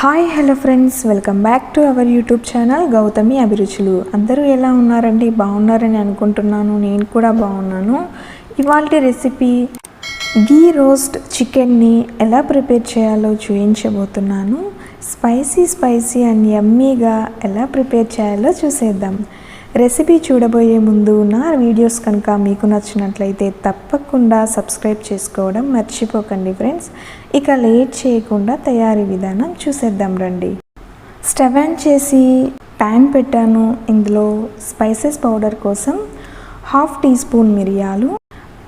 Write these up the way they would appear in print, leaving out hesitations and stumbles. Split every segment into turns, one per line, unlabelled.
Hi hello friends, welcome back to our YouTube channel Gautami అభిరుచులు. అందరూ ఎలా ఉన్నారండి? బాగున్నారని అనుకుంటున్నాను. నేను కూడా బాగున్నాను. ఇవాల్టి రెసిపీ గీ రోస్ట్ చికెన్ని ఎలా ప్రిపేర్ చేయాలో చూపించబోతున్నాను. స్పైసీ అండ్ యమ్మీగా ఎలా ప్రిపేర్ చేయాలో చూసేద్దాం. రెసిపీ చూడబోయే ముందు నా వీడియోస్ కనుక మీకు నచ్చినట్లయితే తప్పకుండా సబ్స్క్రైబ్ చేసుకోవడం మర్చిపోకండి ఫ్రెండ్స్. ఇక లేట్ చేయకుండా తయారీ విధానం చూసేద్దాం రండి. స్టవ్ ఆన్ చేసి ప్యాన్ పెట్టాను. ఇందులో స్పైసెస్ పౌడర్ కోసం 1/2 టీ స్పూన్ మిరియాలు,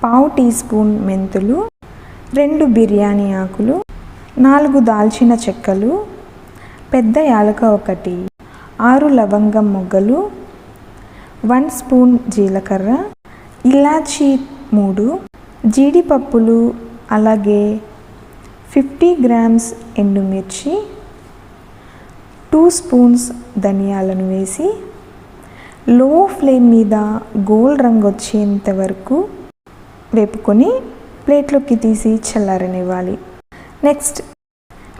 1/2 టీ స్పూన్ మెంతులు, 2 బిర్యానీ ఆకులు, 4 దాల్చిన చెక్కలు, పెద్ద యాలక 1, 6 లవంగం మొగ్గలు, 1 స్పూన్ జీలకర్ర, ఇలాచీ 3, జీడిపప్పులు, అలాగే 50 గ్రామ్స్ ఎండుమిర్చి, 2 స్పూన్స్ ధనియాలను వేసి లో ఫ్లేమ్ మీద గోల్డ్ రంగు వచ్చేంత వరకు వేపుకొని ప్లేట్లోకి తీసి చల్లారనివ్వాలి. నెక్స్ట్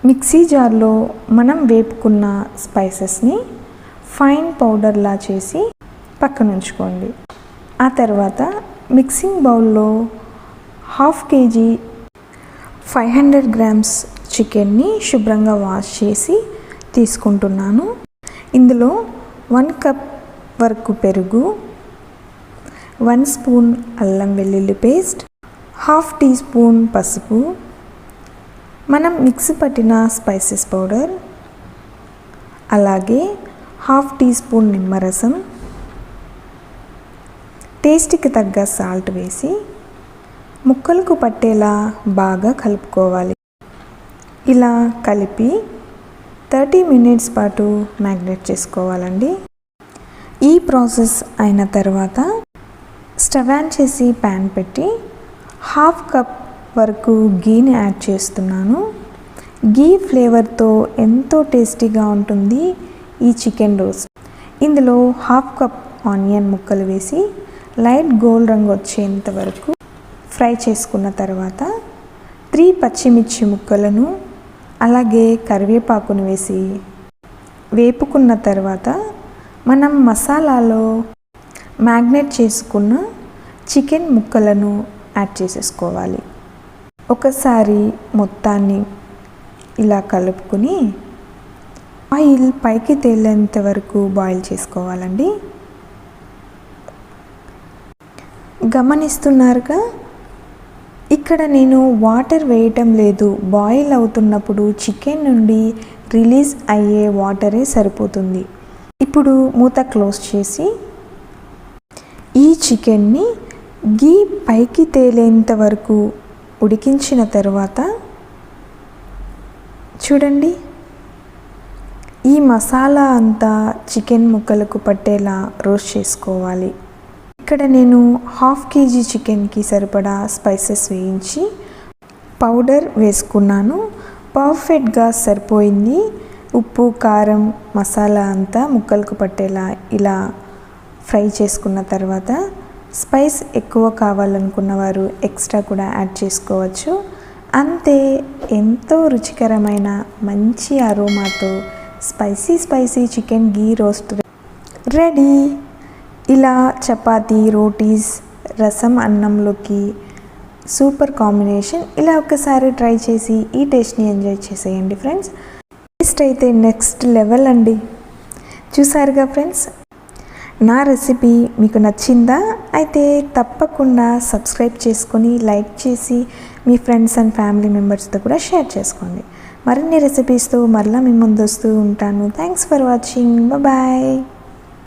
మిక్సీ జార్లో మనం వేపుకున్న స్పైసెస్ని ఫైన్ పౌడర్లా చేసి పక్కన ఉంచుకోండి. ఆ తర్వాత మిక్సింగ్ బౌల్లో 1/2 కేజీ 500 గ్రామ్స్ చికెన్ని శుభ్రంగా వాష్ చేసి తీసుకుంటున్నాను. ఇందులో 1 కప్ వరకు పెరుగు, 1 స్పూన్ అల్లం వెల్లుల్లి పేస్ట్, 1/2 టీ స్పూన్ పసుపు, మనం మిక్సీ పట్టిన స్పైసెస్ పౌడర్, అలాగే 1/2 టీ స్పూన్ నిమ్మరసం, టేస్ట్కి తగ్గ సాల్ట్ వేసి ముక్కలకు పట్టేలా బాగా కలుపుకోవాలి. ఇలా కలిపి 30 మినిట్స్ పాటు మ్యాగ్నేట్ చేసుకోవాలండి. ఈ ప్రాసెస్ అయిన తర్వాత స్టవ్ ఆన్ చేసి ప్యాన్ పెట్టి 1/2 కప్ వరకు గీని యాడ్ చేస్తున్నాను. గీ ఫ్లేవర్తో ఎంతో టేస్టీగా ఉంటుంది ఈ చికెన్ రోస్ట్. ఇందులో 1/2 కప్ ఆనియన్ ముక్కలు వేసి లైట్ గోల్డ్ రంగు వచ్చేంత వరకు ఫ్రై చేసుకున్న తర్వాత 3 పచ్చిమిర్చి ముక్కలను అలాగే కరివేపాకును వేసి వేపుకున్న తర్వాత మనం మసాలాలో మ్యాగ్నేట్ చేసుకున్న చికెన్ ముక్కలను యాడ్ చేసేసుకోవాలి. ఒకసారి మొత్తాన్ని ఇలా కలుపుకొని ఆయిల్ పైకి తేలేంత వరకు బాయిల్ చేసుకోవాలండి. గమనిస్తున్నారుగా, ఇక్కడ నేను వాటర్ వేయటం లేదు. బాయిల్ అవుతున్నప్పుడు చికెన్ నుండి రిలీజ్ అయ్యే వాటరే సరిపోతుంది. ఇప్పుడు మూత క్లోజ్ చేసి ఈ చికెన్ని గీ పైకి తేలేంత వరకు ఉడికించిన తర్వాత చూడండి, ఈ మసాలా అంతా చికెన్ ముక్కలకు పట్టేలా రోస్ట్ చేసుకోవాలి. ఇక్కడ నేను 1/2 కేజీ చికెన్కి సరిపడా స్పైసెస్ వేయించి పౌడర్ వేసుకున్నాను. పర్ఫెక్ట్గా సరిపోయింది. ఉప్పు, కారం, మసాలా అంతా ముక్కలకు పట్టేలా ఇలా ఫ్రై చేసుకున్న తర్వాత స్పైస్ ఎక్కువ కావాలనుకున్న వారు ఎక్స్ట్రా కూడా యాడ్ చేసుకోవచ్చు. అంతే, ఎంతో రుచికరమైన మంచి అరోమాతో స్పైసీ చికెన్ గీ రోస్ట్ రెడీ. ఇలా చపాతీ, రోటీస్, రసం, అన్నంలోకి సూపర్ కాంబినేషన్. ఇలా ఒకసారి ట్రై చేసి ఈ టేస్ట్ని ఎంజాయ్ చేసేయండి ఫ్రెండ్స్. టేస్ట్ అయితే నెక్స్ట్ లెవెల్ అండి. చూసారుగా ఫ్రెండ్స్, నా రెసిపీ మీకు నచ్చిందా? అయితే తప్పకుండా సబ్స్క్రైబ్ చేసుకొని లైక్ చేసి మీ ఫ్రెండ్స్ అండ్ ఫ్యామిలీ మెంబర్స్తో కూడా షేర్ చేసుకోండి. మరిన్ని రెసిపీస్తో మరలా మీ ముందు వస్తూ ఉంటాను. Thanks for watching. బాయ్.